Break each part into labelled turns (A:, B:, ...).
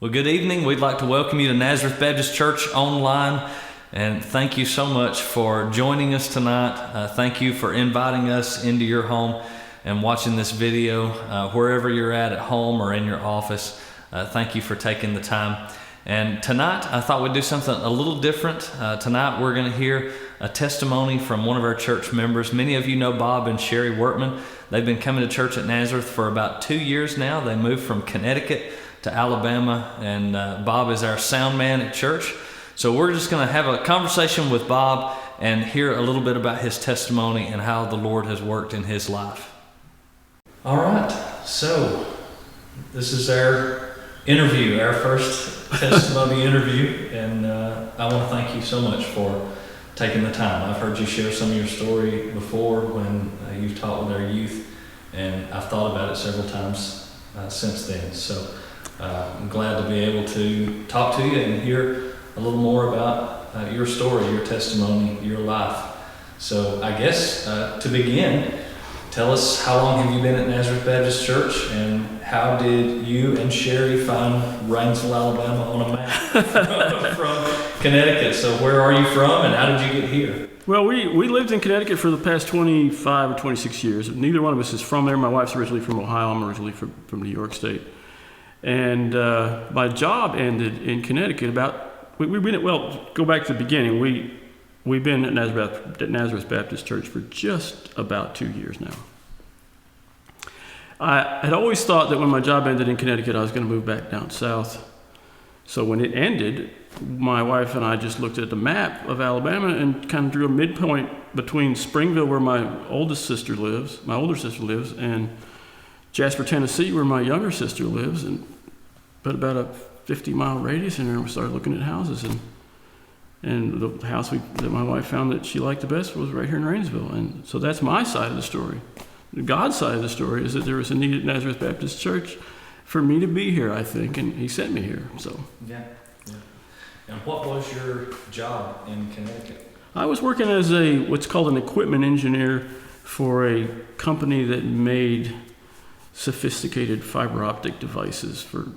A: Well, good evening. We'd like to welcome you to Nazareth Baptist Church online, and thank you so much for joining us tonight. Thank you for inviting us into your home and watching this video wherever you're at home or in your office. Thank you for taking the time. And tonight, I thought we'd do something a little different. Tonight, we're going to hear a testimony from one of our church members. Many of you know Bob and Sherry Wortman. They've been coming to church at Nazareth for about 2 years now. They moved from Connecticut to Alabama, and Bob is our sound man at church. So we're just going to have a conversation with Bob and hear a little bit about his testimony and how the Lord has worked in his life. All right, so this is our interview, our first testimony interview, and I want to thank you so much for taking the time. I've heard you share some of your story before when you've taught with our youth, and I've thought about it several times since then. So I'm glad to be able to talk to you and hear a little more about your story, your testimony, your life. So I guess to begin, tell us, how long have you been at Nazareth Baptist Church, and how did you and Sherry find Rainsville, Alabama on a map from Connecticut? So where are you from, and how did you get here?
B: Well, we lived in Connecticut for the past 25 or 26 years. Neither one of us is from there. My wife's originally from Ohio. I'm originally from New York State. And my job ended in Connecticut go back to the beginning. We've been at Nazareth Baptist Church for just about 2 years now. I had always thought that when my job ended in Connecticut, I was going to move back down south. So when it ended, my wife and I just looked at the map of Alabama and kind of drew a midpoint between Springville, where my older sister lives, and Jasper, Tennessee, where my younger sister lives, and put about a 50-mile radius in there, and we started looking at houses. And the house that my wife found that she liked the best was right here in Rainsville. And so that's my side of the story. God's side of the story is that there was a need at Nazareth Baptist Church for me to be here, I think, and He sent me here. So
A: yeah. And what was your job in Connecticut? I
B: was working as what's called an equipment engineer for a company that made sophisticated fiber optic devices for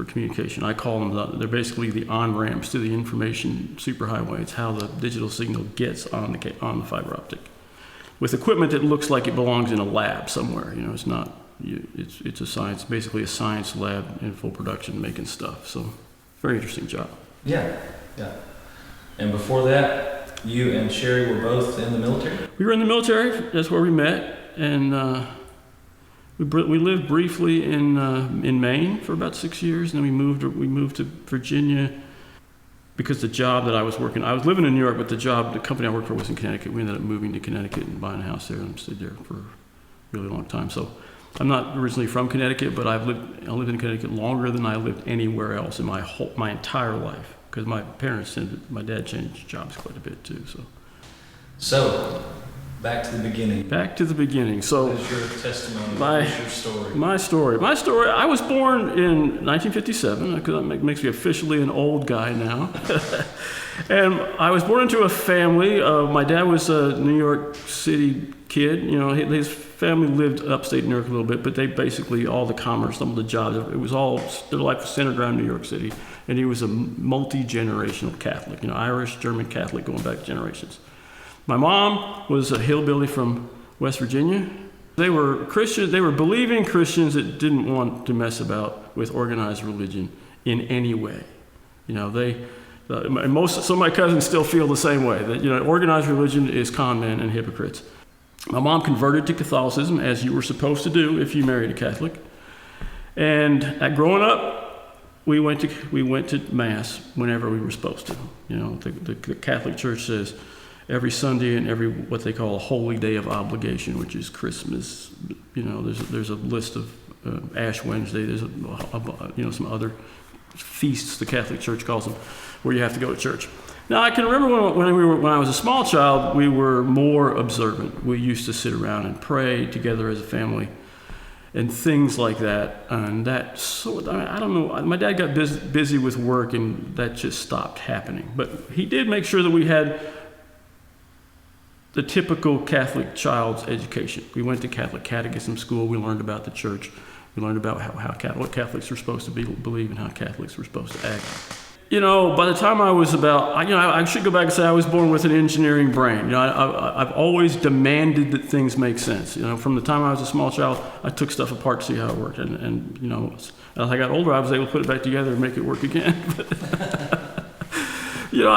B: communication. I call them, they're basically the on-ramps to the information superhighway. It's how the digital signal gets on the fiber optic, with equipment that looks like it belongs in a lab somewhere. You know, it's not. It's a science, basically a science lab in full production making stuff. So, very interesting job.
A: Yeah. And before that, you and Sherry were both in the military?
B: We were in the military. That's where we met, and we lived briefly in Maine for about 6 years, and then we moved to Virginia because the job that I was living in New York, but the company I worked for was in Connecticut. We ended up moving to Connecticut and buying a house there, and stayed there for a really long time. So I'm not originally from Connecticut, but I lived in Connecticut longer than I lived anywhere else in my entire life, because my dad changed jobs quite a bit too. So back to the beginning. So
A: what is your testimony? What is your story?
B: My story. I was born in 1957, because that makes me officially an old guy now. And I was born into a family. My dad was a New York City kid. You know, his family lived upstate New York a little bit, but they basically, all the commerce, some of the jobs, it was all, their life was centered around New York City. And he was a multi-generational Catholic, Irish, German Catholic, going back generations. My mom was a hillbilly from West Virginia. They were Christians. They were believing Christians that didn't want to mess about with organized religion in any way. Some of my cousins still feel the same way, that organized religion is con men and hypocrites. My mom converted to Catholicism, as you were supposed to do if you married a Catholic. And growing up, we went to Mass whenever we were supposed to. The Catholic Church says every Sunday and every what they call a holy day of obligation, which is Christmas. There's a list of Ash Wednesday. There's some other feasts the Catholic Church calls them, where you have to go to church. Now I can remember when I was a small child, we were more observant. We used to sit around and pray together as a family, and things like that. And I don't know. My dad got busy with work, and that just stopped happening. But he did make sure that we had the typical Catholic child's education. We went to Catholic catechism school. We learned about the church. We learned about what Catholics were supposed to believe and how Catholics were supposed to act. You know, by the time I was about, I should go back and say I was born with an engineering brain. You know, I've always demanded that things make sense. You know, from the time I was a small child, I took stuff apart to see how it worked. And you know, as I got older, I was able to put it back together and make it work again. You know,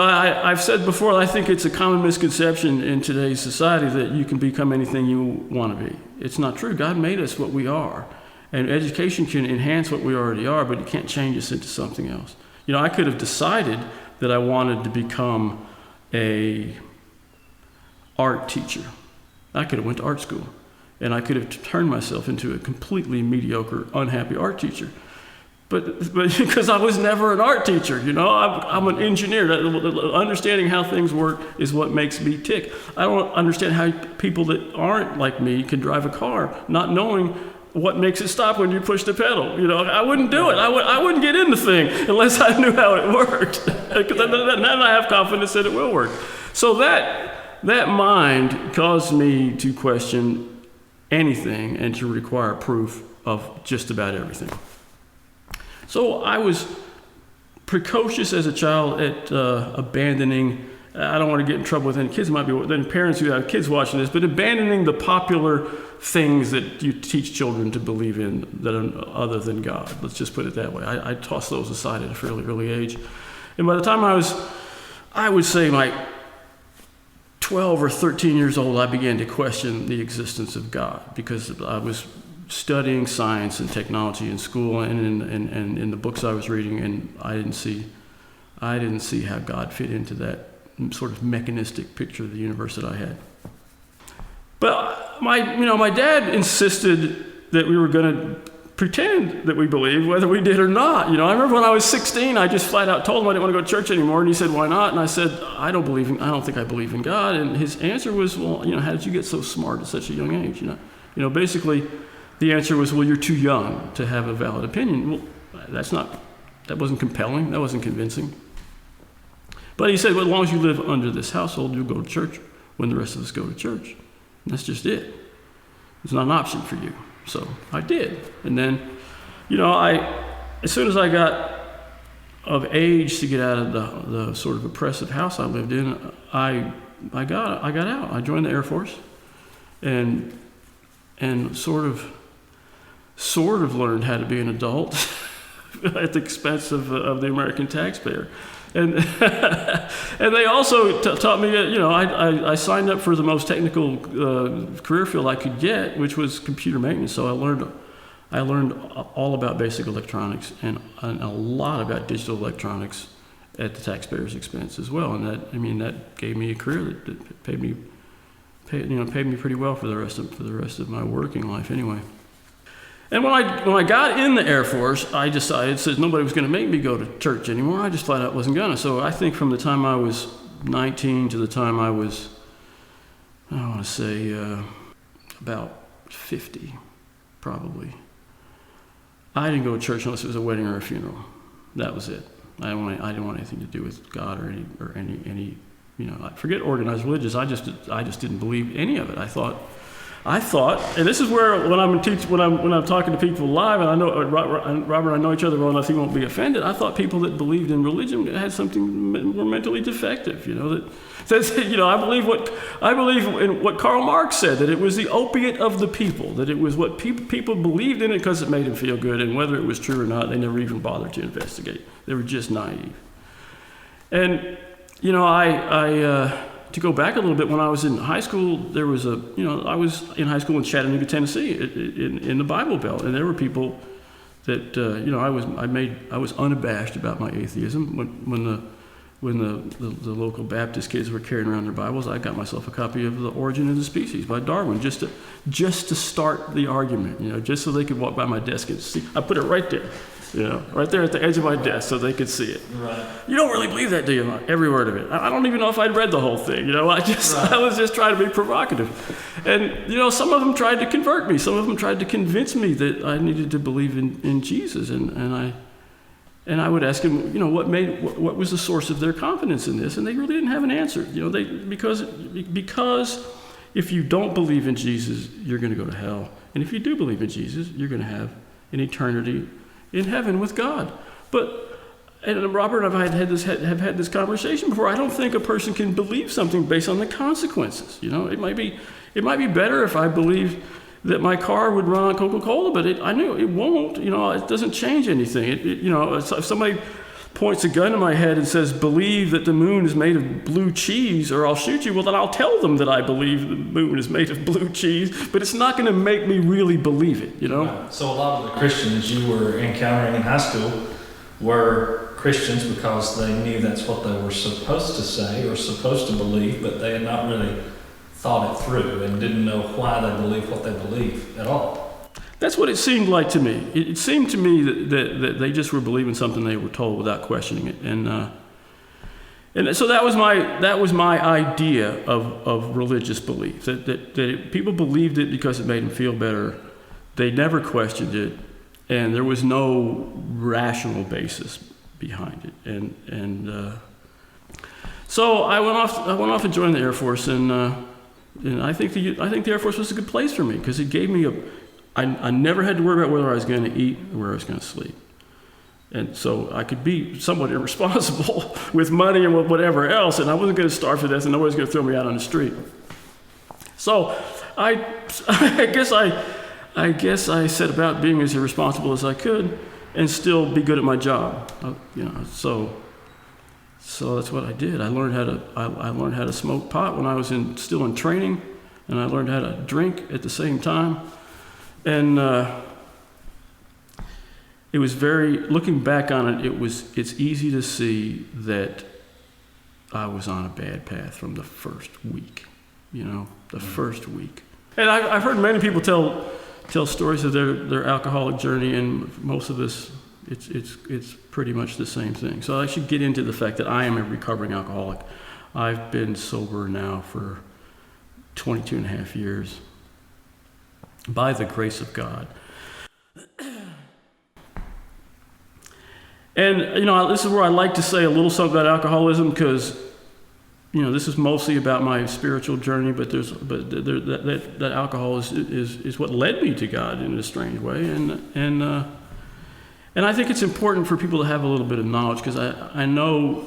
B: I've said before, I think it's a common misconception in today's society that you can become anything you want to be. It's not true. God made us what we are. And education can enhance what we already are, but it can't change us into something else. You know, I could have decided that I wanted to become a art teacher. I could have went to art school, and I could have turned myself into a completely mediocre, unhappy art teacher. But because I was never an art teacher, you know, I'm an engineer. Understanding how things work is what makes me tick. I don't understand how people that aren't like me can drive a car, not knowing what makes it stop when you push the pedal. You know, I wouldn't do it. I wouldn't get in the thing unless I knew how it worked. Because then I have confidence that it will work. So that mind caused me to question anything and to require proof of just about everything. So I was precocious as a child at abandoning. I don't want to get in trouble with any kids. Might be then parents who have kids watching this, but abandoning the popular things that you teach children to believe in that are other than God. Let's just put it that way. I tossed those aside at a fairly early age, and by the time I would say like 12 or 13 years old, I began to question the existence of God because I was studying science and technology in school and in the books I was reading, and I didn't see how God fit into that sort of mechanistic picture of the universe that I had. But my dad insisted that we were going to pretend that we believed, whether we did or not. You know, I remember when I was 16, I just flat out told him I didn't want to go to church anymore, and he said, "Why not?" And I said, I don't think I believe in God." And his answer was, "Well, you know, how did you get so smart at such a young age?" You know, basically, the answer was, "Well, you're too young to have a valid opinion." Well, that wasn't compelling. That wasn't convincing. But he said, "Well, as long as you live under this household, you'll go to church when the rest of us go to church. And that's just it. It's not an option for you." So I did. And then, you know, as soon as I got of age to get out of the sort of oppressive house I lived in, I got out. I joined the Air Force and sort of learned how to be an adult at the expense of the American taxpayer. And and they also taught me, you know, I signed up for the most technical career field I could get, which was computer maintenance. So I learned all about basic electronics and a lot about digital electronics at the taxpayer's expense as well. And that gave me a career that paid me pretty well for the rest of my working life anyway. And when I got in the Air Force, I decided, since nobody was going to make me go to church anymore, I just flat out wasn't going to. So I think from the time I was 19 to the time I was, I want to say, about 50, probably, I didn't go to church unless it was a wedding or a funeral. That was it. I didn't want anything to do with God or any. You know, forget organized religious. I just didn't believe any of it. I thought, and this is where when I'm talking to people live, and I know Robert and I know each other well enough, he won't be offended. I thought people that believed in religion had something were mentally defective. You know, that says, you know, I believe in what Karl Marx said, that it was the opiate of the people, that it was what people believed in it because it made them feel good, and whether it was true or not, they never even bothered to investigate. They were just naive. And you know, to go back a little bit, when I was in high school, I was in high school in Chattanooga, Tennessee, in the Bible Belt, and there were people that, you know, I was unabashed about my atheism. When the local Baptist kids were carrying around their Bibles, I got myself a copy of The Origin of the Species by Darwin, just to start the argument, you know, just so they could walk by my desk and see. I put it right there. You know, right there at the edge of my desk so they could see it. Right. You don't really believe that, do you? Every word of it. I don't even know if I'd read the whole thing. You know, I was just trying to be provocative. And, you know, some of them tried to convert me. Some of them tried to convince me that I needed to believe in Jesus. And I would ask them, you know, what was the source of their confidence in this? And they really didn't have an answer. You know, because if you don't believe in Jesus, you're going to go to hell. And if you do believe in Jesus, you're going to have an eternity in heaven with God. And Robert and I have had this conversation before. I don't think a person can believe something based on the consequences. It might be better if I believe that my car would run on Coca-Cola, but I knew it won't. It doesn't change anything. If somebody points a gun to my head and says, "Believe that the moon is made of blue cheese, or I'll shoot you," well, then I'll tell them that I believe the moon is made of blue cheese, but it's not going to make me really believe it.
A: Right. So a lot of the Christians you were encountering in high school were Christians because they knew that's what they were supposed to say or supposed to believe, but they had not really thought it through and didn't know why they believe what they believe at all.
B: That's what it seemed like to me. It seemed to me that they just were believing something they were told without questioning it, and so that was my idea of religious belief. That people believed it because it made them feel better. They never questioned it, and there was no rational basis behind it. So I went off and joined the Air Force, and I think the Air Force was a good place for me because it gave me I never had to worry about whether I was going to eat or where I was going to sleep. And so I could be somewhat irresponsible with money and whatever else, and I wasn't going to starve to death, and nobody was going to throw me out on the street. So I guess I set about being as irresponsible as I could and still be good at my job. So that's what I did. I learned how to smoke pot when I was still in training, and I learned how to drink at the same time. And it was looking back on it, it's easy to see that I was on a bad path from the first week, first week. And I've heard many people tell stories of their alcoholic journey, and most of this, it's pretty much the same thing. So I should get into the fact that I am a recovering alcoholic. I've been sober now for 22 and a half years. By the grace of God. And, this is where I like to say a little something about alcoholism because, this is mostly about my spiritual journey, but that alcohol is what led me to God in a strange way. And I think it's important for people to have a little bit of knowledge because I know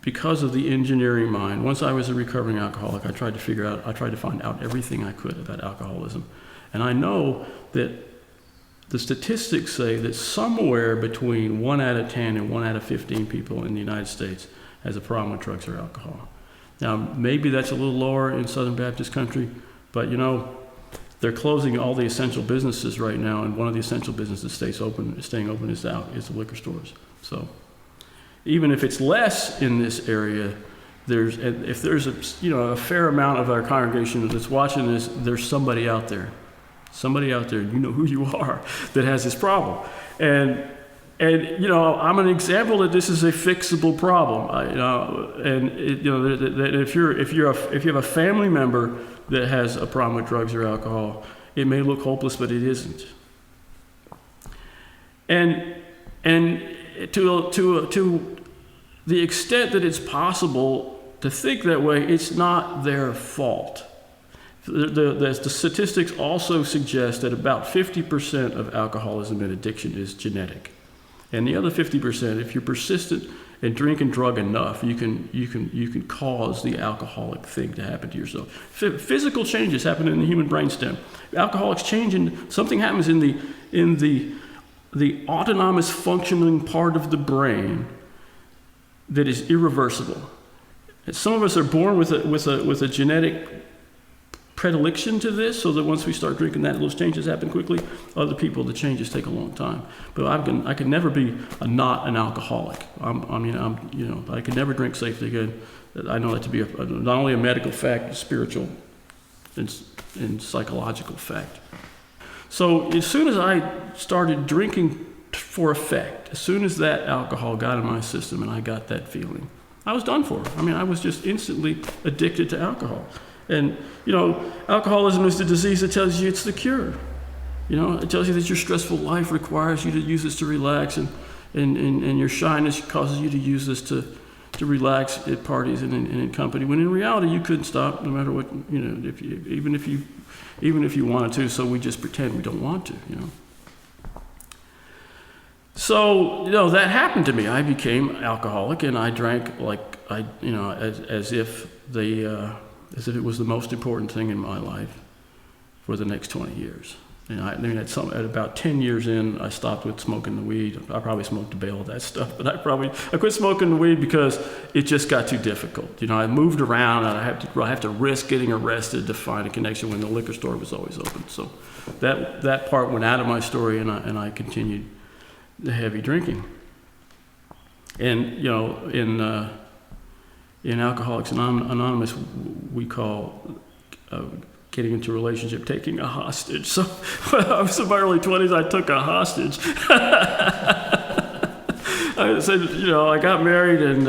B: because of the engineering mind, once I was a recovering alcoholic, I tried to find out everything I could about alcoholism. And I know that the statistics say that somewhere between 1 out of 10 and 1 out of 15 people in the United States has a problem with drugs or alcohol. Now, maybe that's a little lower in Southern Baptist country, but they're closing all the essential businesses right now, and one of the essential businesses staying open is the liquor stores. So even if it's less in this area, if there's a fair amount of our congregation that's watching this, there's somebody out there, you know who you are, that has this problem. And I'm an example that this is a fixable problem. That if you have a family member that has a problem with drugs or alcohol, it may look hopeless, but it isn't. And to the extent that it's possible to think that way, it's not their fault. The statistics also suggest that about 50% of alcoholism and addiction is genetic. And the other 50%, if you're persistent and drink and drug enough, you can cause the alcoholic thing to happen to yourself. Physical changes happen in the human brainstem. Alcoholics change, and something happens in the autonomous functioning part of the brain that is irreversible. And some of us are born with a genetic predilection to this, so that once we start drinking those changes happen quickly. Other people, the changes take a long time. But I could never be not an alcoholic. I could never drink safely again. I know that to be not only a medical fact, a spiritual and psychological fact. So as soon as I started drinking for effect, as soon as that alcohol got in my system and I got that feeling, I was done for. I was just instantly addicted to alcohol. And, alcoholism is the disease that tells you it's the cure. It tells you that your stressful life requires you to use this to relax, and your shyness causes you to use this to to relax at parties and in company, when in reality you couldn't stop no matter what, even if you wanted to, so we just pretend we don't want to, So, that happened to me. I became alcoholic, and I drank as if it was the most important thing in my life for the next 20 years. And at about 10 years in, I stopped with smoking the weed. I probably smoked a bale of that stuff, but I quit smoking the weed because it just got too difficult. I moved around, and I have to risk getting arrested to find a connection when the liquor store was always open. So that part went out of my story, and I continued the heavy drinking. And in Alcoholics Anonymous, we call getting into a relationship taking a hostage. So when I was in my early 20s, I took a hostage. I said, I got married, and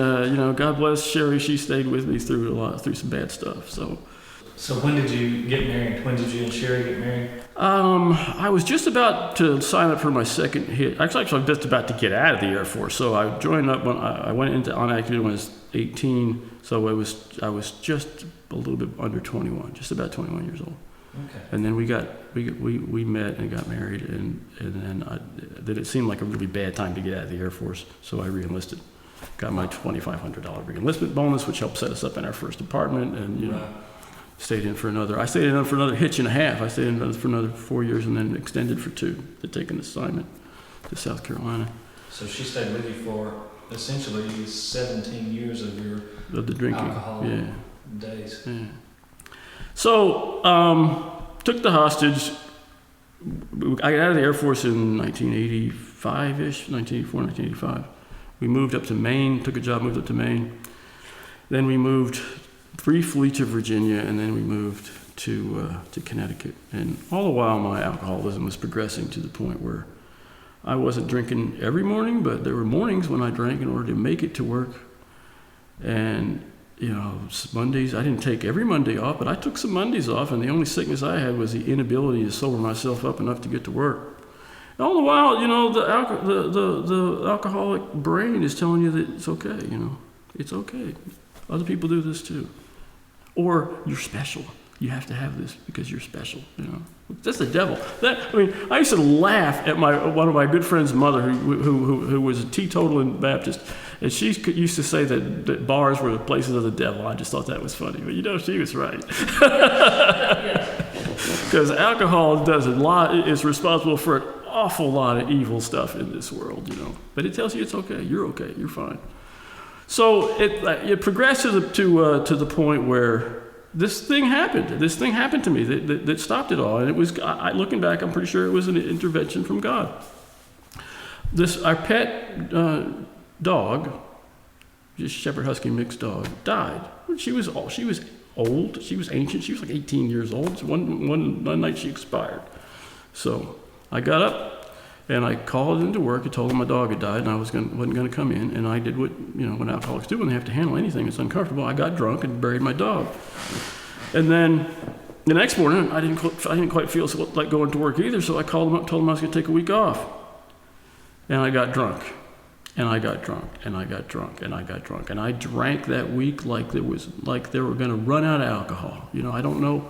B: God bless Sherry. She stayed with me through some bad stuff.
A: So when did you get married? When did you and Sherry get married?
B: I was just about to sign up for my second hit. Actually, I was just about to get out of the Air Force. So I joined up I went into unactive when I was 18. So I was just a little bit under 21, just about 21 years old.
A: Okay.
B: And then we met and got married, and then it seemed like a really bad time to get out of the Air Force. So I re-enlisted. Got my $2,500 re-enlistment bonus, which helped set us up in our first apartment, and
A: Right.
B: stayed in for another hitch and a half. I stayed in for another 4 years, and then extended for 2 to take an assignment to South Carolina.
A: So she stayed with you for essentially 17 years of
B: The drinking,
A: alcohol days.
B: Yeah. So took the hostage. I got out of the Air Force in 1985-ish, 1984, 1985. We moved up to Maine. Took a job, moved up to Maine. Then we moved briefly to Virginia, and then we moved to Connecticut. And all the while, my alcoholism was progressing to the point where I wasn't drinking every morning, but there were mornings when I drank in order to make it to work. And Mondays, I didn't take every Monday off, but I took some Mondays off, and the only sickness I had was the inability to sober myself up enough to get to work. And all the while, the alcoholic brain is telling you that it's okay. It's okay. Other people do this too. Or you're special. You have to have this because you're special. That's the devil. I used to laugh at one of my good friend's mother, who was a teetotal and Baptist, and she used to say that bars were the places of the devil. I just thought that was funny, but she was right. Because alcohol is responsible for an awful lot of evil stuff in this world, But it tells you it's okay. You're okay. You're fine. So it progressed to the point where this thing happened. This thing happened to me that stopped it all. And it was, looking back, I'm pretty sure it was an intervention from God. Our pet dog, just Shepherd Husky mixed dog, died. She was old. She was ancient. She was like 18 years old. So one night she expired. So I got up. And I called into work and told them my dog had died, and I wasn't going to come in. And I did what alcoholics do when they have to handle anything that's uncomfortable. I got drunk and buried my dog. And then the next morning, I didn't quite feel like going to work either. So I called them up, told them I was going to take a week off. And I got drunk, and I got drunk, and I got drunk, and I got drunk, and I drank that week like they were going to run out of alcohol. I don't know.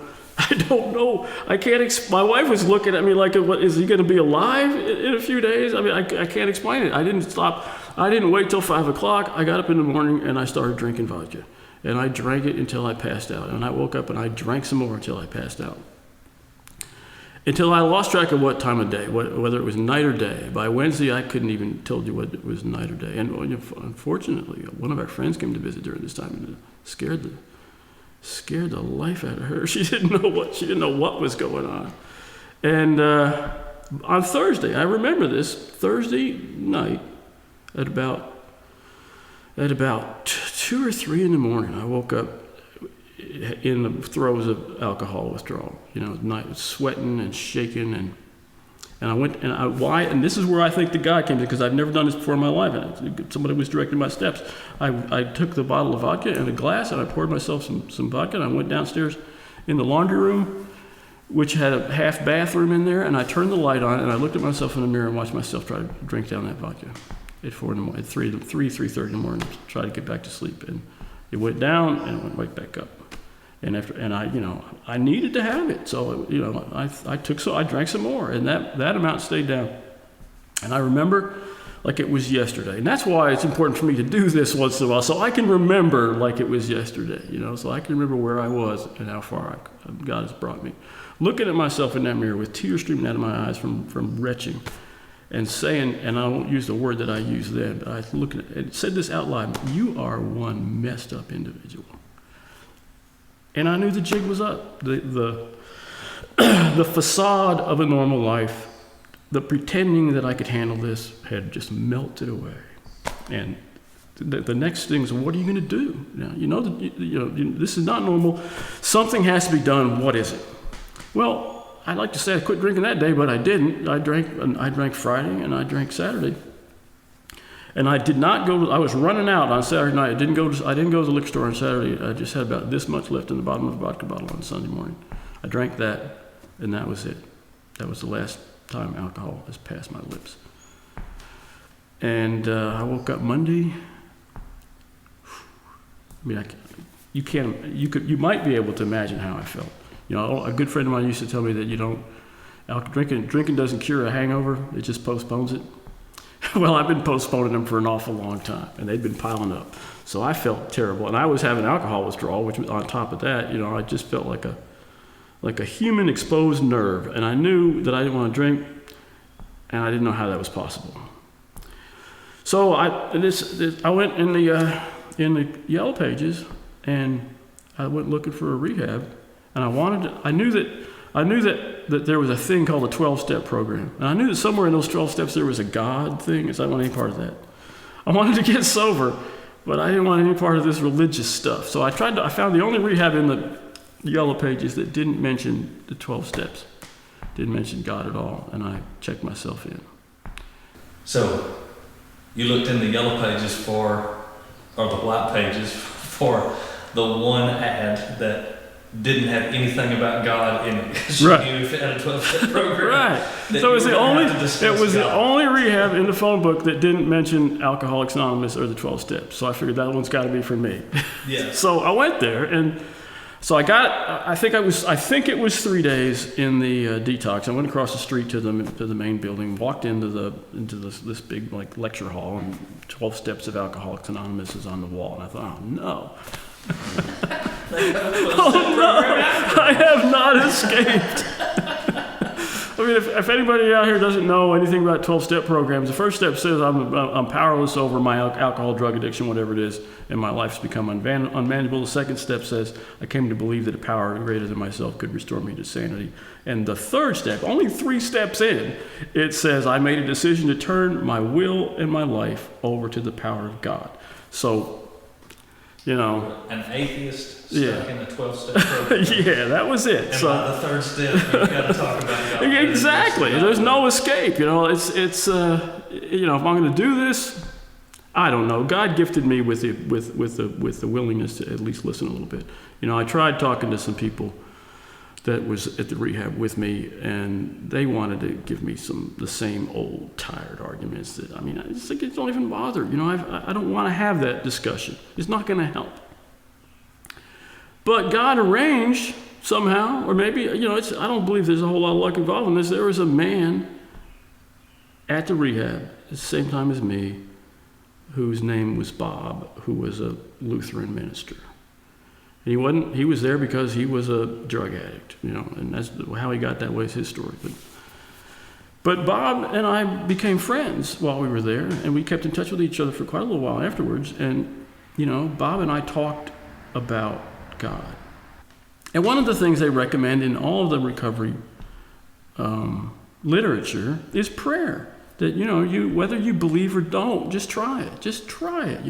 B: I can't. My wife was looking at me like, "What is he going to be alive in a few days?" I can't explain it. I didn't stop. I didn't wait till 5 o'clock. I got up in the morning and I started drinking vodka, and I drank it until I passed out. And I woke up and I drank some more until I passed out. Until I lost track of what time of day, whether it was night or day. By Wednesday, I couldn't even tell you whether it was night or day. And unfortunately, one of our friends came to visit during this time and scared the life out of her. She didn't know what was going on. And on Thursday, I remember this, Thursday night at about 2 or 3 in the morning, I woke up in the throes of alcohol withdrawal. Sweating and shaking, and I went, and this is where I think the God came in, because I've never done this before in my life, and somebody was directing my steps. I took the bottle of vodka and a glass, and I poured myself some vodka, and I went downstairs in the laundry room, which had a half bathroom in there, and I turned the light on, and I looked at myself in the mirror and watched myself try to drink down that vodka. at 4 in the morning, at 3:30 in the morning, to try to get back to sleep. And it went down and it went right back up. And I needed to have it. So, I drank some more, and that amount stayed down. And I remember like it was yesterday. And that's why it's important for me to do this once in a while, so I can remember like it was yesterday, so I can remember where I was and how far God has brought me. Looking at myself in that mirror with tears streaming out of my eyes from retching, and saying, and I won't use the word that I used then, but I looked at it and said this out loud: "You are one messed up individual." And I knew the jig was up. The facade of a normal life, the pretending that I could handle this, had just melted away. And the next thing is, what are you going to do? Now, this is not normal. Something has to be done. What is it? Well, I'd like to say I quit drinking that day, but I didn't. I drank Friday and I drank Saturday. And I did not go. I was running out on Saturday night. I didn't go to the liquor store on Saturday. I just had about this much left in the bottom of a vodka bottle on Sunday morning. I drank that, and that was it. That was the last time alcohol has passed my lips. And I woke up Monday. I mean, you might be able to imagine how I felt. A good friend of mine used to tell me that drinking doesn't cure a hangover; it just postpones it. Well, I've been postponing them for an awful long time, and they'd been piling up. So I felt terrible, and I was having alcohol withdrawal, which on top of that, I just felt like a human exposed nerve, and I knew that I didn't want to drink, and I didn't know how that was possible. So I went in the Yellow Pages, and I went looking for a rehab, and I knew that there was a thing called a 12-step program. And I knew that somewhere in those 12 steps there was a God thing, because I didn't want any part of that. I wanted to get sober, but I didn't want any part of this religious stuff. So I found the only rehab in the Yellow Pages that didn't mention the 12 steps, didn't mention God at all, and I checked myself in.
A: So you looked in the Yellow Pages or the White Pages for the one ad that didn't have anything about God in it.
B: Right.
A: You knew if it had a 12-step program.
B: Right. So it was the only rehab in the phone book that didn't mention Alcoholics Anonymous or the 12 steps. So I figured that one's got to be for me.
A: Yeah.
B: So I went there, and so I think it was 3 days in the detox. I went across the street to the main building, walked into this big lecture hall, and 12 steps of Alcoholics Anonymous is on the wall, and I thought, oh no. Oh no, I have not escaped. I mean, if anybody out here doesn't know anything about 12-step programs, the first step says I'm powerless over my alcohol, drug addiction, whatever it is, and my life's become unmanageable. The second step says I came to believe that a power greater than myself could restore me to sanity. And the third step, only 3 steps in, it says I made a decision to turn my will and my life over to the power of God. So,
A: an atheist stuck in a 12-step program.
B: Yeah, that was it.
A: And by the third step, you've got to talk about God.
B: Exactly. There's no escape. It's if I'm going to do this, I don't know. God gifted me with the willingness to at least listen a little bit. I tried talking to some people that was at the rehab with me, and they wanted to give me the same old tired arguments that, it's like, it don't even bother. I don't want to have that discussion. It's not going to help. But God arranged somehow, or maybe, I don't believe there's a whole lot of luck involved in this. There was a man at the rehab at the same time as me, whose name was Bob, who was a Lutheran minister. And he was there because he was a drug addict, and that's how he got that way is his story. But Bob and I became friends while we were there, and we kept in touch with each other for quite a little while afterwards. And, Bob and I talked about God. And one of the things they recommend in all of the recovery literature is prayer. That, whether you believe or don't, just try it. Just try it.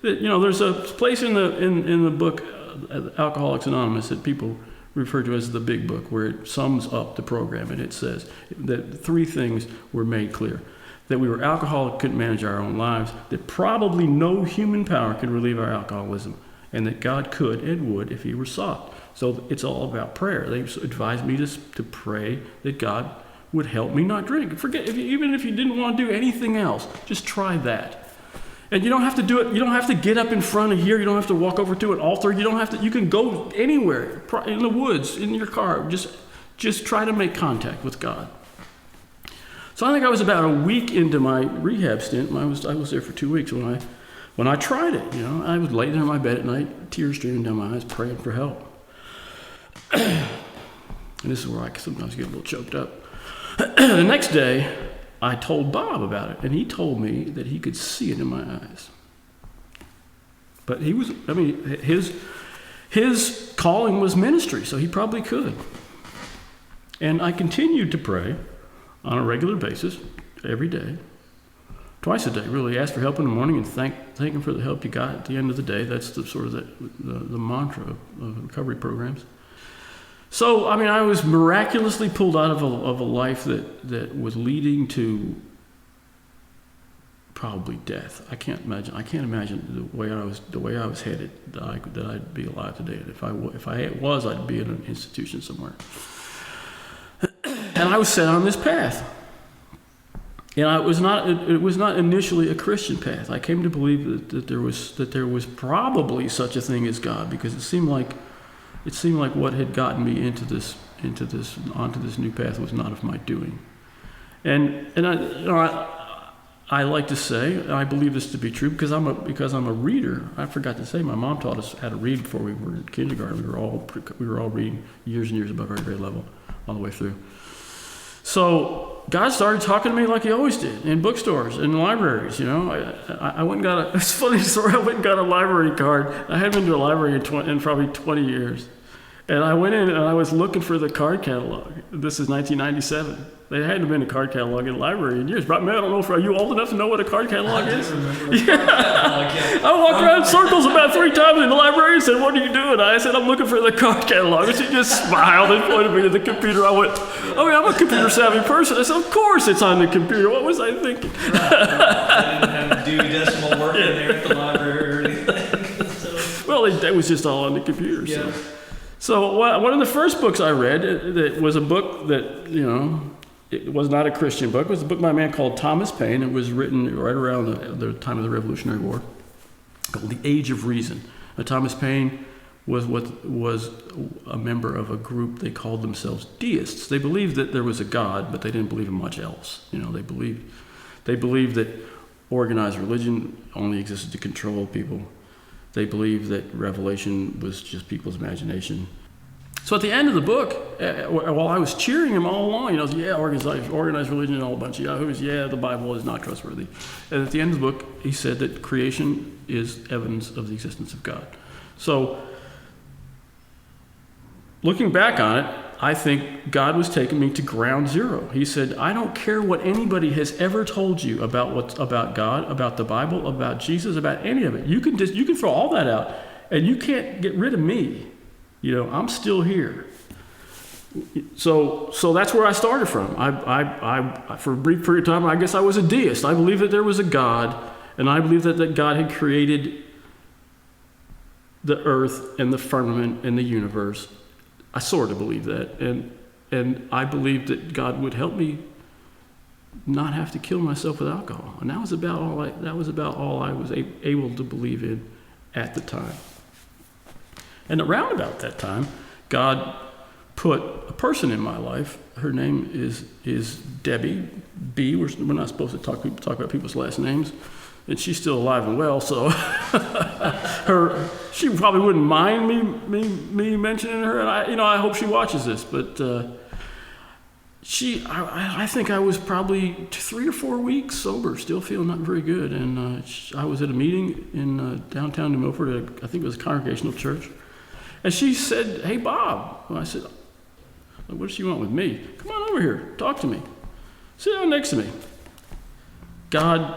B: There's a place in the book Alcoholics Anonymous that people refer to as the big book, where it sums up the program, and it says that 3 things were made clear: that we were alcoholic, couldn't manage our own lives, that probably no human power could relieve our alcoholism, and that God could and would if he were sought. So it's all about prayer. They advised me to pray that God would help me not drink. Even if you didn't want to do anything else, just try that. And you don't have to do it. You don't have to get up in front of here. You don't have to walk over to an altar. You don't have to. You can go anywhere in the woods, in your car. Just try to make contact with God. So I think I was about a week into my rehab stint. I was there for 2 weeks when I tried it. I would lay there in my bed at night, tears streaming down my eyes, praying for help. And this is where I sometimes get a little choked up. The next day, I told Bob about it, and he told me that he could see it in my eyes. But his calling was ministry, so he probably could. And I continued to pray on a regular basis, every day, twice a day, really. Ask for help in the morning and thank him for the help you got at the end of the day. That's the sort of the mantra of recovery programs. So, I was miraculously pulled out of a life that was leading to probably death. I can't imagine the way I was headed that I'd be alive today. And if I was, I'd be in an institution somewhere. And I was set on this path. And it was not initially a Christian path. I came to believe that there was probably such a thing as God, because it seemed like what had gotten me onto this new path was not of my doing. And I like to say, and I believe this to be true because I'm a reader. I forgot to say, my mom taught us how to read before we were in kindergarten. We were all reading years and years above our grade level all the way through. So God started talking to me like he always did, in bookstores, in libraries. I went and got it's a funny story. I went and got a library card. I hadn't been to a library in probably 20 years. And I went in and I was looking for the card catalog. This is 1997. There hadn't been a card catalog in a library in years. But man, I don't know if are you old enough to know what a card catalog is? I walked around in circles about 3 times in the library and said, "What are you doing?" I said, "I'm looking for the card catalog." And she just smiled and pointed me to the computer. I went, I'm a computer savvy person. I said, "Of course it's on the computer. What was I thinking?"
A: I didn't have to do decimal work in there at the library or anything.
B: Well, it was just all on the computer.
A: Yeah.
B: So one of the first books I read, that was a book that, it was not a Christian book. It was a book by a man called Thomas Paine. It was written right around the time of the Revolutionary War, called The Age of Reason. Thomas Paine was a member of a group. They called themselves deists. They believed that there was a God, but they didn't believe in much else. They believed that organized religion only existed to control people. They believed that revelation was just people's imagination. So at the end of the book, while I was cheering him all along, organized religion and all a bunch of yahoos, the Bible is not trustworthy. And at the end of the book, he said that creation is evidence of the existence of God. So looking back on it, I think God was taking me to ground zero. He said, "I don't care what anybody has ever told you about God, about the Bible, about Jesus, about any of it. You can throw all that out, and you can't get rid of me. I'm still here." So that's where I started from. I for a brief period of time, I guess I was a deist. I believed that there was a God, and I believed that God had created the earth and the firmament and the universe. I sort of believe that, and I believed that God would help me not have to kill myself with alcohol, and that was about all I was able to believe in at the time. And around about that time, God put a person in my life. Her name is Debbie B. We're not supposed to talk about people's last names. And she's still alive and well, so she probably wouldn't mind me mentioning her. And I hope she watches this. But I think I was probably 3 or 4 weeks sober, still feeling not very good. And I was at a meeting in downtown New Milford. I think it was a congregational church. And she said, "Hey, Bob." And I said, "What does she want with me?" "Come on over here, talk to me. Sit down next to me." God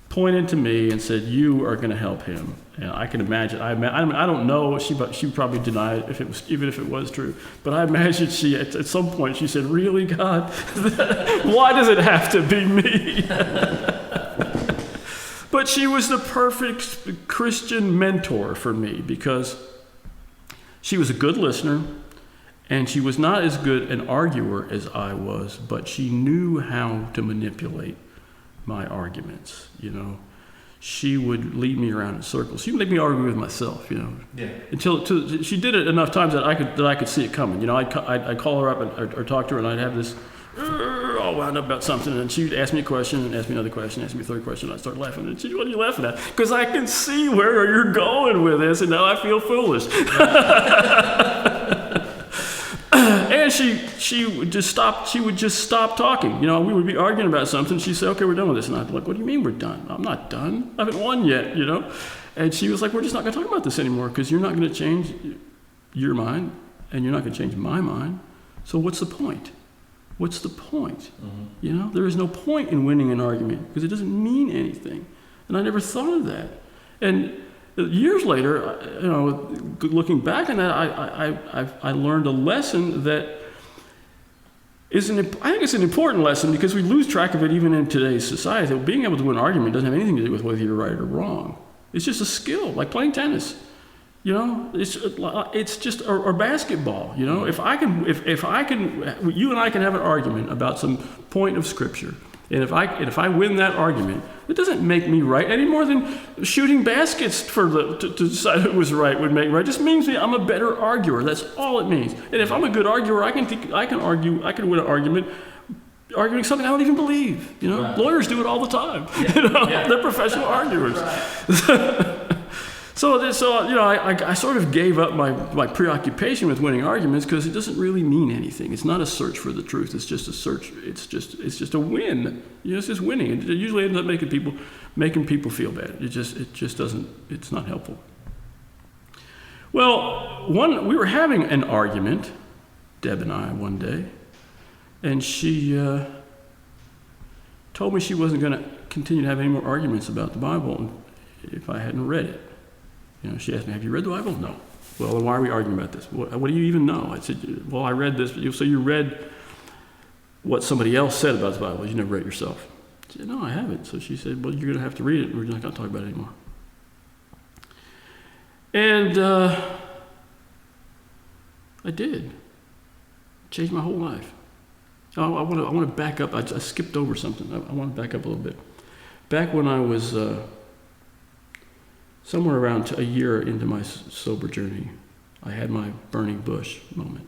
B: pointed to me and said, "You are going to help him." And I can imagine. I don't know. She probably denied even if it was true. But I imagine she at some point she said, "Really, God? Why does it have to be me?" But she was the perfect Christian mentor for me because she was a good listener, And she was not as good an arguer as I was, but she knew how to manipulate my arguments, She would lead me around in circles. She would make me argue with myself,
A: Yeah.
B: Until she did it enough times that I could see it coming. I'd call her up or talk to her, and I'd have this all wound up about something, and she'd ask me a question, and ask me another question, ask me a third question, and I'd start laughing. And she'd, "What are you laughing at?" Because I can see where you're going with this, and now I feel foolish. And she would just stop. She would just stop talking. We would be arguing about something. She'd say, "Okay, we're done with this." And I'd be like, "What do you mean we're done? I'm not done. I haven't won yet." And she was like, "We're just not going to talk about this anymore because you're not going to change your mind, and you're not going to change my mind. So what's the point? What's the point? Mm-hmm. There is no point in winning an argument because it doesn't mean anything." And I never thought of that. And years later, looking back on that, I learned a lesson that I think it's an important lesson because we lose track of it even in today's society. Being able to win an argument doesn't have anything to do with whether you're right or wrong. It's just a skill, like playing tennis. It's just or basketball. If I can, you and I can have an argument about some point of Scripture. And if I win that argument, it doesn't make me right any more than shooting baskets to decide who was right would make me right. It just means I'm a better arguer. That's all it means. And if I'm a good arguer, I can win an argument arguing something I don't even believe.
A: Right.
B: Lawyers do it all the time.
A: Yeah.
B: They're professional arguers. Right. So I sort of gave up my preoccupation with winning arguments because it doesn't really mean anything. It's not a search for the truth. It's just a search. It's just a win. It's just winning. It usually ends up making people feel bad. It just doesn't. It's not helpful. Well, we were having an argument, Deb and I, one day, and she told me she wasn't going to continue to have any more arguments about the Bible if I hadn't read it. She asked me, "Have you read the Bible?" "No." "Well, then why are we arguing about this?" What do you even know?" I said, "Well, I read this." "So you read what somebody else said about the Bible. You never read it yourself." I said, "No, I haven't." So she said, "Well, you're going to have to read it. We're not going to talk about it anymore." And I did. Changed my whole life. I want to back up. I skipped over something. I want to back up a little bit. Back when I was somewhere around a year into my sober journey, I had my burning bush moment.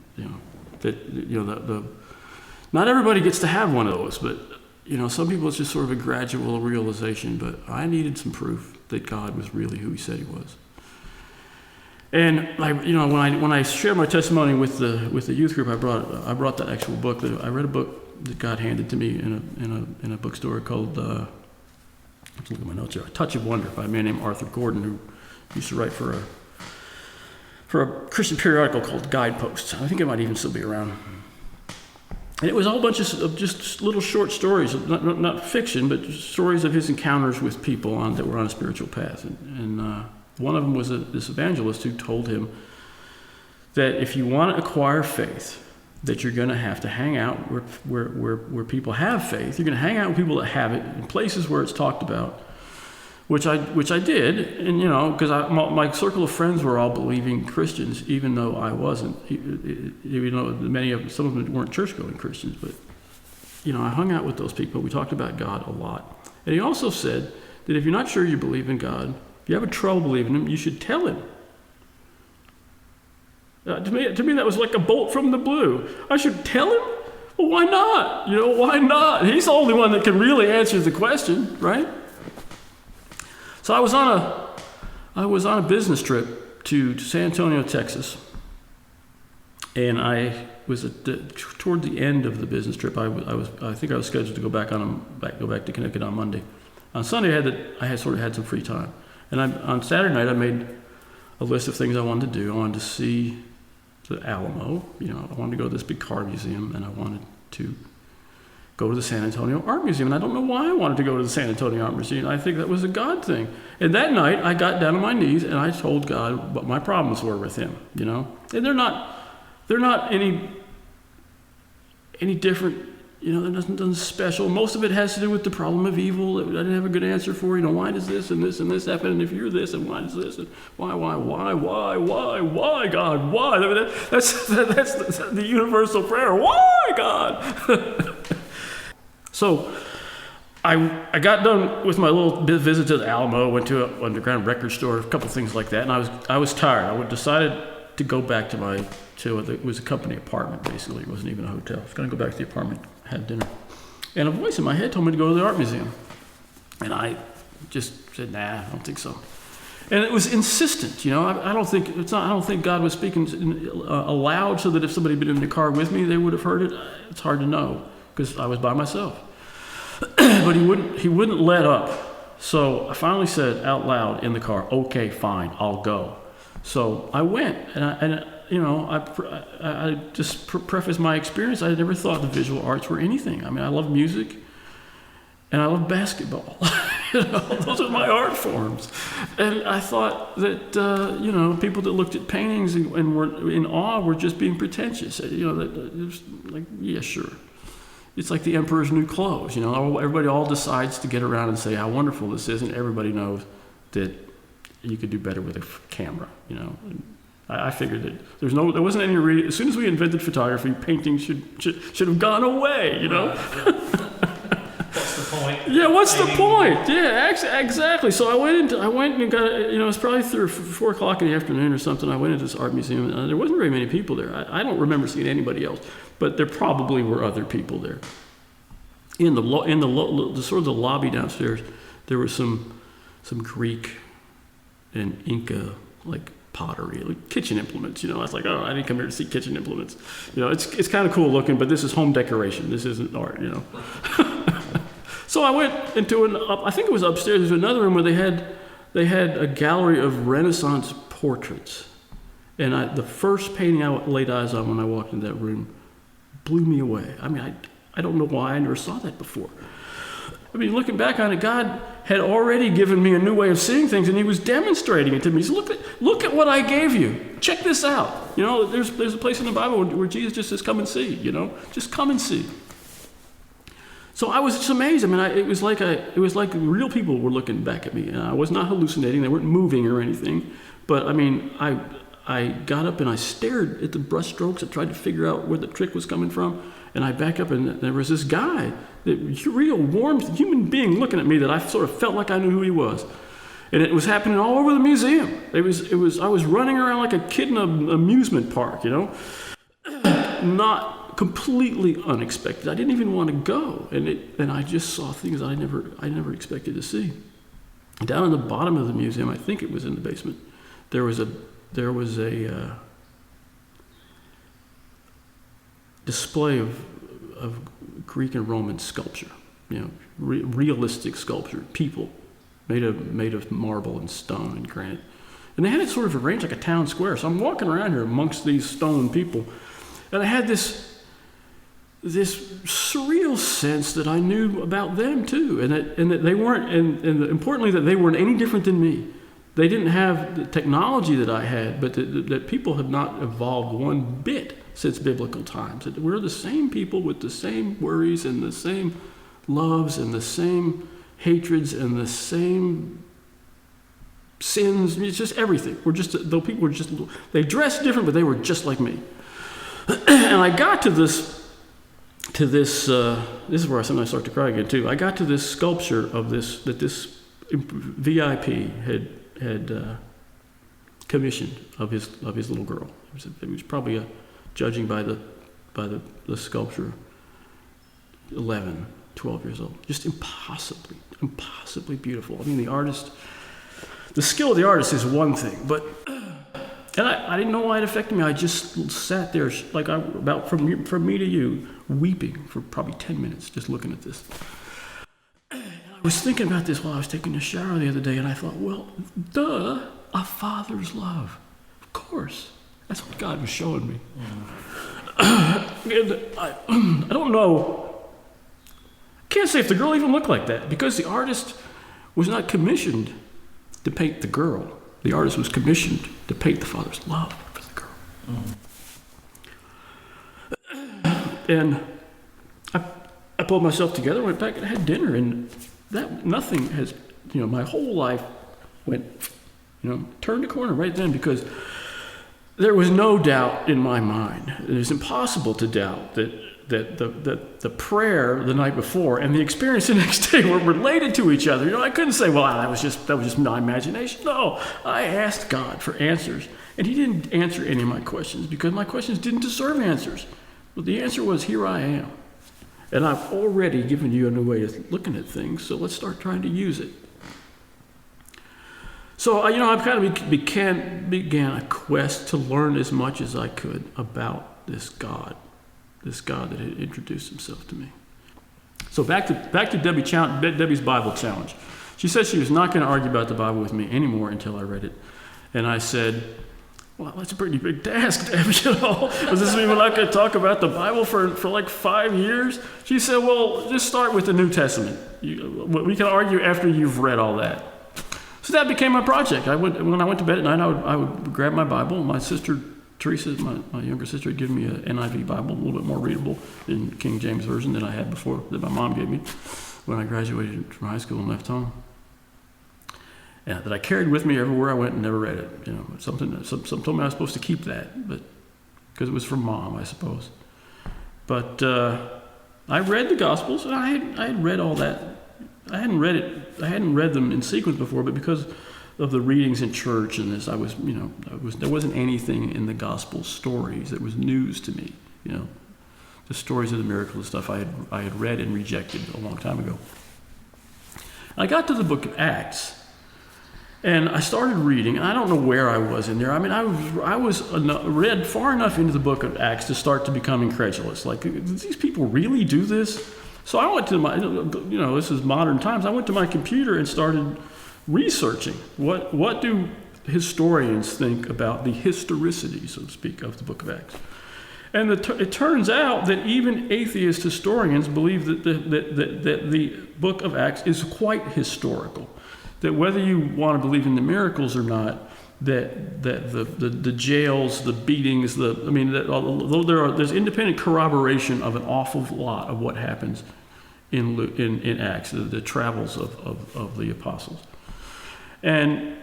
B: Not everybody gets to have one of those, but some people it's just sort of a gradual realization. But I needed some proof that God was really who He said He was. And when I shared my testimony with the youth group, I brought that actual book. I read a book that God handed to me in a bookstore called. Let's look at my notes here. A Touch of Wonder by a man named Arthur Gordon, who used to write for a Christian periodical called Guideposts. I think it might even still be around. And it was a whole bunch of just little short stories, not fiction, but stories of his encounters with people that were on a spiritual path. And one of them was this evangelist who told him that if you want to acquire faith, that you're going to have to hang out where people have faith. You're going to hang out with people that have it in places where it's talked about, which I did, and because my circle of friends were all believing Christians, even though I wasn't. Even though some of them weren't church-going Christians, but I hung out with those people. We talked about God a lot, and he also said that if you're not sure you believe in God, if you have trouble believing Him, you should tell Him. To me, that was like a bolt from the blue. I should tell Him? Well, why not? Why not? He's the only one that can really answer the question, right? So I was on a business trip to San Antonio, Texas, and I was toward the end of the business trip. I think I was scheduled to go back to Connecticut on Monday. On Sunday, I had some free time, and on Saturday night I made a list of things I wanted to do. I wanted to see the Alamo, I wanted to go to this big car museum, and I wanted to go to the San Antonio Art Museum. And I don't know why I wanted to go to the San Antonio Art Museum. I think that was a God thing. And that night, I got down on my knees and I told God what my problems were with Him, And they're not any different, nothing special. Most of it has to do with the problem of evil that I didn't have a good answer for. Why does this and this and this happen? And if you're this, and why does this? And why, God, why? I mean, that's the universal prayer. Why, God? So I got done with my little visit to the Alamo, went to an underground record store, a couple things like that, and I was tired. I decided to go back to it was a company apartment, basically. It wasn't even a hotel. I was going to go back to the apartment, had dinner. And a voice in my head told me to go to the art museum. And I just said, nah, I don't think so. And it was insistent, I don't think God was speaking aloud so that if somebody had been in the car with me, they would have heard it. It's hard to know because I was by myself. But he wouldn't let up. So I finally said out loud in the car, okay, fine, I'll go. So I went, and I just preface my experience. I never thought the visual arts were anything. I mean, I love music, and I love basketball. Those are my art forms. And I thought that people that looked at paintings and were in awe were just being pretentious. That it was like, yeah, sure. It's like the emperor's new clothes. Everybody all decides to get around and say how wonderful this is, and everybody knows that you could do better with a camera. And I figured that there wasn't any reason. As soon as we invented photography, painting should have gone away.
A: What's the point?
B: Yeah, what's the point? Yeah, exactly. So I went and got. It was probably 4 o'clock in the afternoon or something. I went into this art museum, and there wasn't very many people there. I don't remember seeing anybody else, but there probably were other people there. In the sort of the lobby downstairs, there was some Greek and Inca pottery, kitchen implements. I was like, oh, I didn't come here to see kitchen implements. It's kind of cool looking, but this is home decoration. This isn't art. So I went into I think it was upstairs. There's another room where they had a gallery of Renaissance portraits, and the first painting I laid eyes on when I walked into that room blew me away. I mean, I don't know why I never saw that before. I mean, looking back on it, God had already given me a new way of seeing things, and he was demonstrating it to me. He said, look at what I gave you. Check this out. There's a place in the Bible where Jesus just says, come and see, just come and see. So I was just amazed. I mean, it was like real people were looking back at me, and I was not hallucinating. They weren't moving or anything. But I mean, I got up and I stared at the brush strokes. I tried to figure out where the trick was coming from. And I back up, and there was this guy, a real warm human being looking at me that I sort of felt like I knew who he was. And it was happening all over the museum. I was running around like a kid in an amusement park, Not completely unexpected. I didn't even want to go. And I just saw things I never expected to see. Down in the bottom of the museum, I think it was in the basement, there was a display of Greek and Roman sculpture, realistic sculpture, people made of marble and stone and granite, and they had it sort of arranged like a town square. So I'm walking around here amongst these stone people, and I had this surreal sense that I knew about them too, and that they weren't, and importantly that they weren't any different than me. They didn't have the technology that I had, but that people have not evolved one bit since biblical times. That we're the same people with the same worries and the same loves and the same hatreds and the same sins. I mean, it's just everything. They dressed different, but they were just like me. And I got to this is where I sometimes start to cry again too. I got to this sculpture of this VIP had commissioned of his little girl. It was probably judging by the sculpture, 11, 12 years old. Just impossibly beautiful. I mean, the skill of the artist is one thing, but and I didn't know why it affected me. I just sat there from me to you, weeping for probably 10 minutes, just looking at this. I was thinking about this while I was taking a shower the other day, and I thought, well, a father's love. Of course. That's what God was showing me. And I don't know. I can't say if the girl even looked like that, because the artist was not commissioned to paint the girl. The artist was commissioned to paint the father's love for the girl. And pulled myself together, went back and had dinner, and that nothing has, my whole life went, turned a corner right then, because there was no doubt in my mind. It was impossible to doubt that the prayer the night before and the experience the next day were related to each other. I couldn't say, well, that was just my imagination. No, I asked God for answers, and he didn't answer any of my questions because my questions didn't deserve answers. But the answer was, here I am. And I've already given you a new way of looking at things, so let's start trying to use it. So, I've kind of began a quest to learn as much as I could about this God that had introduced himself to me. So back to Debbie's Bible challenge. She said she was not going to argue about the Bible with me anymore until I read it. And I said, well, that's a pretty big task, Debbie. Does this mean we're not going to talk about the Bible for like 5 years? She said, well, just start with the New Testament. We can argue after you've read all that. So that became my project. When I went to bed at night, I would grab my Bible. My sister, Teresa, my younger sister, had given me an NIV Bible, a little bit more readable in King James Version than I had before, that my mom gave me when I graduated from high school and left home. Yeah, that I carried with me everywhere I went and never read it. Some told me I was supposed to keep that, but because it was from Mom, I suppose. But I read the Gospels, and I had read all that. I hadn't read them in sequence before, but because of the readings in church and this, there wasn't anything in the Gospel stories that was news to me. The stories of the miracles and stuff I had read and rejected a long time ago. I got to the book of Acts. And I started reading, and I don't know where I was in there. I mean, I was read far enough into the book of Acts to start to become incredulous. Like, did these people really do this? So I went to this is modern times. I went to my computer and started researching. What do historians think about the historicity, so to speak, of the book of Acts? And it turns out that even atheist historians believe that the book of Acts is quite historical. That whether you want to believe in the miracles or not, that the jails, the beatings, there's independent corroboration of an awful lot of what happens in Acts, the travels of the apostles. And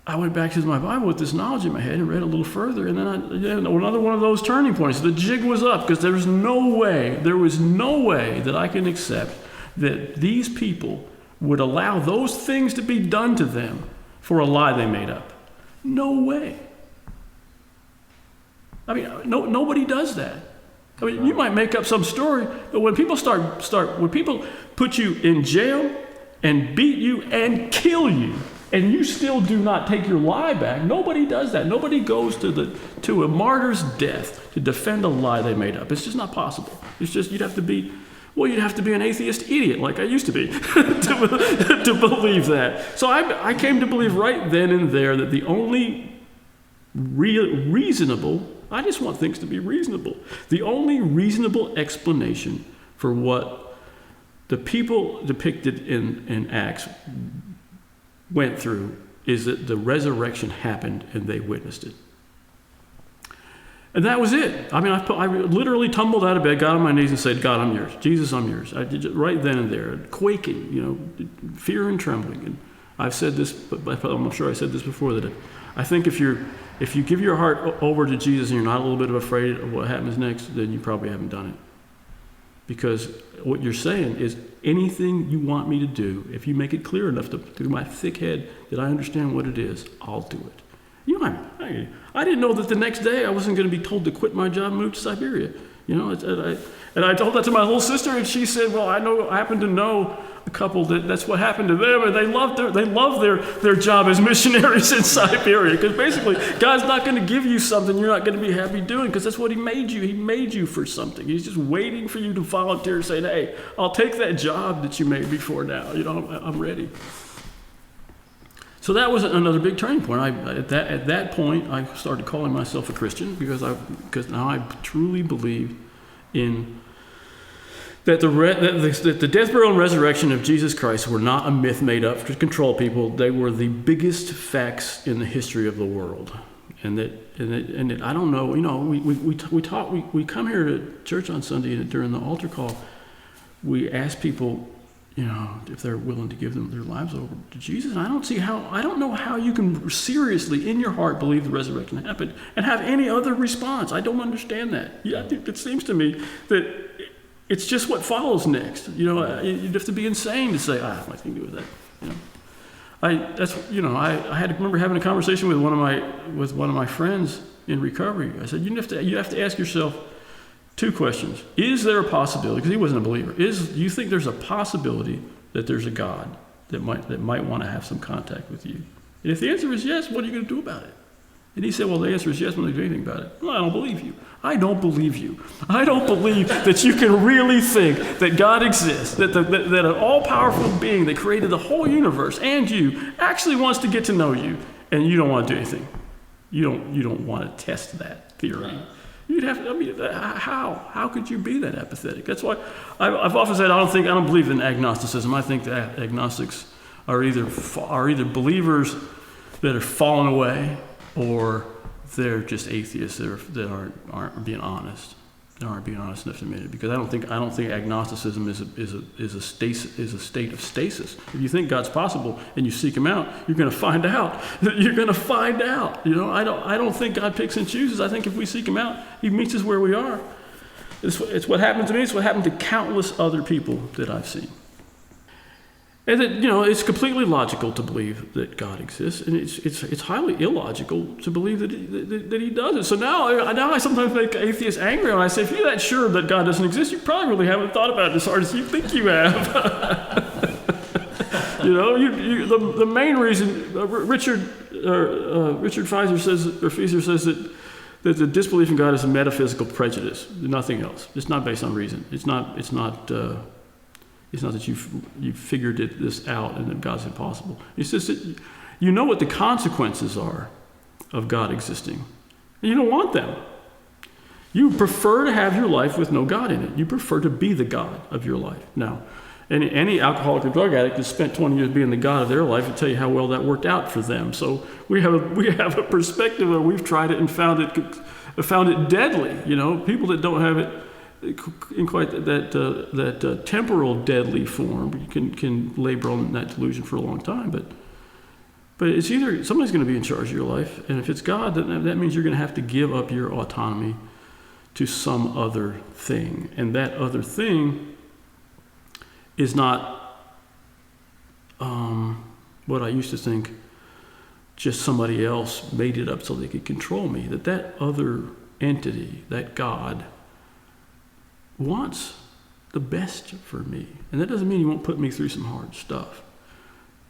B: I went back to my Bible with this knowledge in my head and read a little further, and then another one of those turning points. The jig was up, because there was no way that I can accept that these people would allow those things to be done to them for a lie they made up. No way. I mean, nobody does that. I mean, you might make up some story, but when people when people put you in jail and beat you and kill you, and you still do not take your lie back, nobody does that. Nobody goes to a martyr's death to defend a lie they made up. It's just not possible. It's just, you'd have to be an atheist idiot like I used to be to believe that. So I came to believe right then and there that the only reasonable, I just want things to be reasonable, the only reasonable explanation for what the people depicted in Acts went through is that the resurrection happened and they witnessed it. And that was it. I mean, I literally tumbled out of bed, got on my knees and said, God, I'm yours. Jesus, I'm yours. I did it right then and there, quaking, fear and trembling. And I've said this, but I'm sure I said this before, that I think if you give your heart over to Jesus and you're not a little bit afraid of what happens next, then you probably haven't done it. Because what you're saying is, anything you want me to do, if you make it clear enough through my thick head that I understand what it is, I'll do it. I didn't know that the next day I wasn't going to be told to quit my job and move to Siberia. And I told that to my little sister, and she said, well, I happen to know a couple that's what happened to them, and they love their job as missionaries in Siberia, because basically God's not going to give you something you're not going to be happy doing, because that's what he made you. He made you for something. He's just waiting for you to volunteer, saying, hey, I'll take that job that you made me for now. I'm ready. So that was another big turning point. At that point, I started calling myself a Christian, because now I truly believe in that the death, burial, and resurrection of Jesus Christ were not a myth made up to control people. They were the biggest facts in the history of the world. And that I don't know, we come here to church on Sunday, and during the altar call, we ask people, if they're willing to give them their lives over to Jesus. And I don't know how you can seriously in your heart believe the resurrection happened and have any other response. I don't understand that. I think it seems to me that it's just what follows next. You'd have to be insane to say, I have nothing to do with that. I had to remember having a conversation with one of my friends in recovery. I said, you have to ask yourself two questions. Is there a possibility, because he wasn't a believer, do you think there's a possibility that there's a God that might want to have some contact with you? And if the answer is yes, what are you going to do about it? And he said, well, the answer is yes, I'm not going to do anything about it. Well, I don't believe you. I don't believe you. I don't believe that you can really think that God exists, that an all-powerful being that created the whole universe and you actually wants to get to know you, and you don't want to do anything. You don't want to test that theory. You'd have to, how could you be that apathetic? That's why I've often said I don't believe in agnosticism. I think that agnostics are either believers that have fallen away, or they're just atheists that aren't being honest. They aren't being honest enough to admit it. Because I don't think agnosticism is a state of stasis. If you think God's possible and you seek Him out, you're going to find out. You're going to find out. I don't think God picks and chooses. I think if we seek Him out, He meets us where we are. It's what happened to me. It's what happened to countless other people that I've seen. And that, it's completely logical to believe that God exists, and it's highly illogical to believe that He doesn't. So now I sometimes make atheists angry when I say, if you're that sure that God doesn't exist, you probably really haven't thought about it as hard as you think you have. The main reason Richard Fieser says that the disbelief in God is a metaphysical prejudice, nothing else. It's not based on reason. It's not that you've figured this out and that God's impossible. It's just that you know what the consequences are of God existing. And you don't want them. You prefer to have your life with no God in it. You prefer to be the God of your life. Now, any alcoholic or drug addict that's spent 20 years being the God of their life will tell you how well that worked out for them. So we have a perspective where we've tried it and found it deadly. People that don't have it in quite that temporal deadly form, you can labor on that delusion for a long time. But it's either somebody's going to be in charge of your life, and if it's God, then that means you're going to have to give up your autonomy to some other thing, and that other thing is not what I used to think. Just somebody else made it up so they could control me. That other entity, that God, wants the best for me. And that doesn't mean He won't put me through some hard stuff.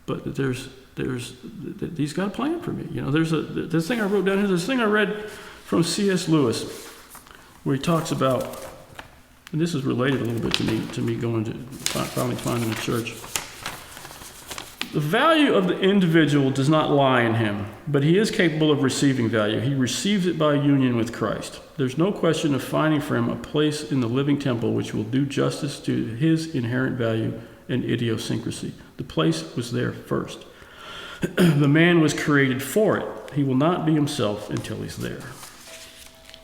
B: But that He's got a plan for me. There's this thing I wrote down here, this thing I read from C.S. Lewis, where he talks about, and this is related a little bit to me going to finally finding a church. The value of the individual does not lie in him, but he is capable of receiving value. He receives it by union with Christ. There's no question of finding for him a place in the living temple which will do justice to his inherent value and idiosyncrasy. The place was there first. The man was created for it. He will not be himself until he's there.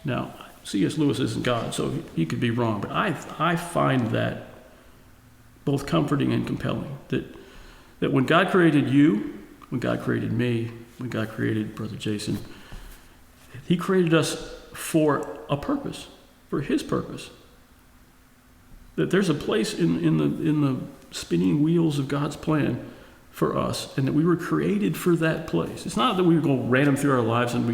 B: Now, C.S. Lewis isn't God, so he could be wrong, but I find that both comforting and compelling, that when God created you, when God created me, when God created Brother Jason, He created us for a purpose, for His purpose. That there's a place in the spinning wheels of God's plan for us, and that we were created for that place. It's not that we go random through our lives and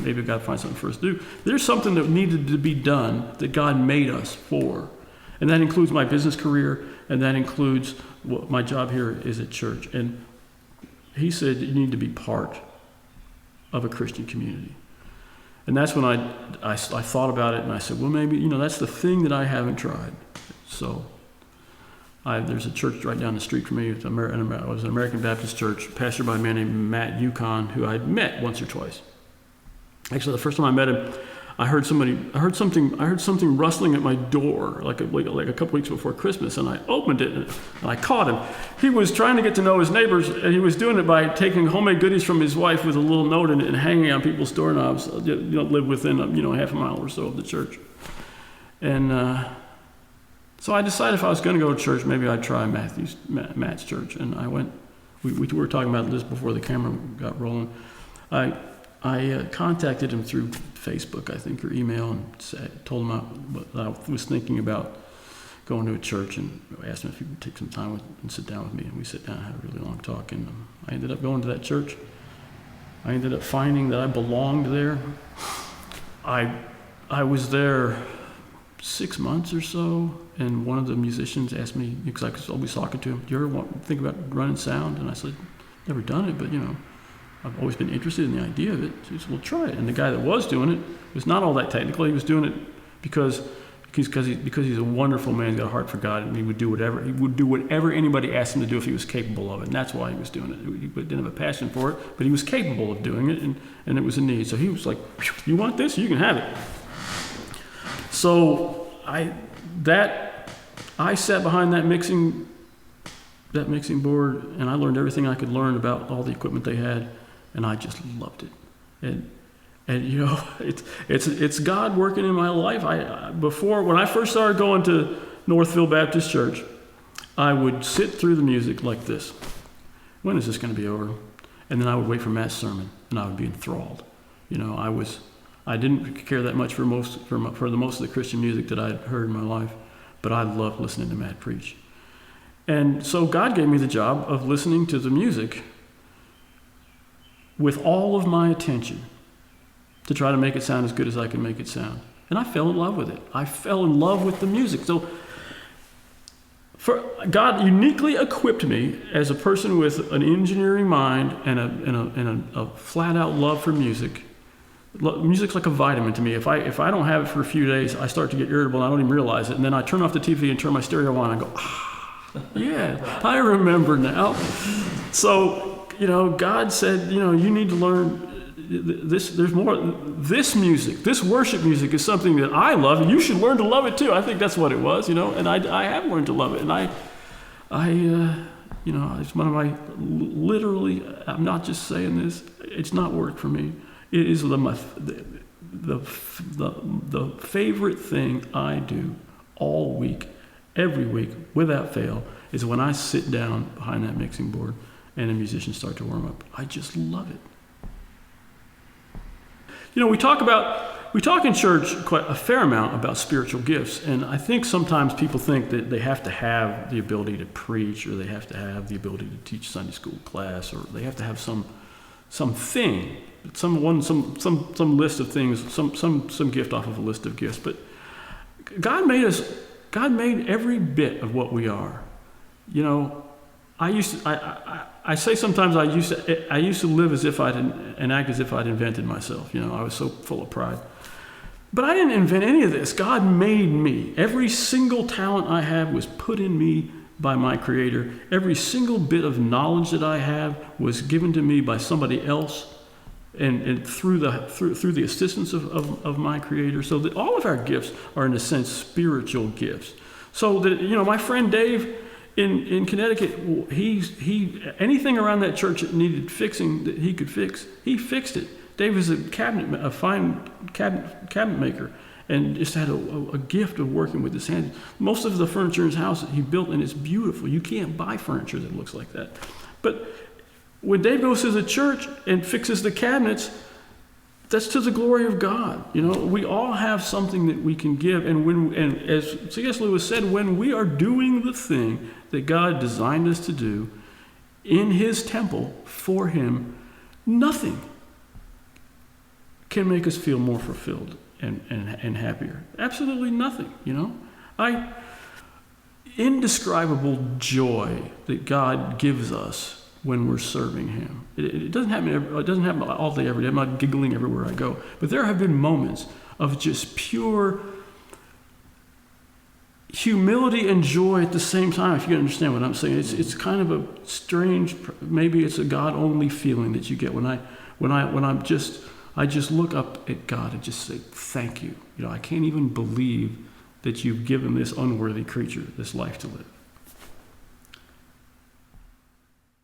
B: maybe God finds something for us to do. There's something that needed to be done that God made us for. And that includes my business career, and that includes what my job here is at church. And He said you need to be part of a Christian community. And that's when I thought about it, and I said, well, maybe, that's the thing that I haven't tried. So there's a church right down the street from me. It was an American Baptist church, pastored by a man named Matt Yukon, who I'd met once or twice. Actually, the first time I met him, I heard something rustling at my door like a couple weeks before Christmas, and I opened it and I caught him. He was trying to get to know his neighbors, and he was doing it by taking homemade goodies from his wife with a little note in it and hanging on people's doorknobs. Live within half a mile or so of the church. And so I decided if I was going to go to church, maybe I'd try Matt's church. And I went. We were talking about this before the camera got rolling. I contacted him through Facebook, I think, or email, and told him I was thinking about going to a church, and asked him if he would take some time and sit down with me. And we sat down and had a really long talk, and I ended up going to that church. I ended up finding that I belonged there. I was there 6 months or so, and one of the musicians asked me, because I was always talking to him, do you ever think about running sound? And I said, never done it, but I've always been interested in the idea of it. So he said, well, try it. And the guy that was doing it was not all that technical. He was doing it because he's a wonderful man. He's got a heart for God, and he would do whatever anybody asked him to do if he was capable of it. And that's why he was doing it. He didn't have a passion for it, but he was capable of doing it, and it was a need. So he was like, you want this? You can have it. So I sat behind that mixing board, and I learned everything I could learn about all the equipment they had. And I just loved it, and it's God working in my life. When I first started going to Northville Baptist Church, I would sit through the music like this. When is this going to be over? And then I would wait for Matt's sermon, and I would be enthralled. I didn't care that much for the most of the Christian music that I'd heard in my life, but I loved listening to Matt preach. And so God gave me the job of listening to the music with all of my attention to try to make it sound as good as I can make it sound. And I fell in love with it. I fell in love with the music. So God uniquely equipped me as a person with an engineering mind and a flat-out love for music. Music's like a vitamin to me. If I don't have it for a few days, I start to get irritable and I don't even realize it. And then I turn off the TV and turn my stereo on and I go, yeah, I remember now. So, God said, you need to learn this. There's more. This music, this worship music is something that I love, and you should learn to love it too. I think that's what it was, and I have learned to love it. And it's one of my, literally, I'm not just saying this, it's not work for me. It is the favorite thing I do all week, every week, without fail, is when I sit down behind that mixing board and the musicians start to warm up. I just love it. We talk in church quite a fair amount about spiritual gifts, and I think sometimes people think that they have to have the ability to preach, or they have to have the ability to teach Sunday school class, or they have to have some list of things, some gift off of a list of gifts. But God made every bit of what we are. I say sometimes I used to live as if and act as if I'd invented myself. I was so full of pride. But I didn't invent any of this. God made me. Every single talent I have was put in me by my Creator. Every single bit of knowledge that I have was given to me by somebody else, and through the assistance of my Creator. So that all of our gifts are, in a sense, spiritual gifts. So that my friend Dave in Connecticut, he anything around that church that needed fixing that he could fix, he fixed it. Dave is a fine cabinet maker, and just had a gift of working with his hands. Most of the furniture in his house he built, and it's beautiful. You can't buy furniture that looks like that. But when Dave goes to the church and fixes the cabinets, that's to the glory of God. We all have something that we can give, and as C.S. Lewis said, when we are doing the thing that God designed us to do in His temple for Him, nothing can make us feel more fulfilled and happier. Absolutely nothing. Indescribable joy that God gives us when we're serving Him. It doesn't happen all day, every day. I'm not giggling everywhere I go. But there have been moments of just pure humility and joy at the same time, if you understand what I'm saying. It's kind of a strange, maybe it's a God-only feeling that you get when I'm just I just look up at God and just say, thank you. I can't even believe that you've given this unworthy creature this life to live.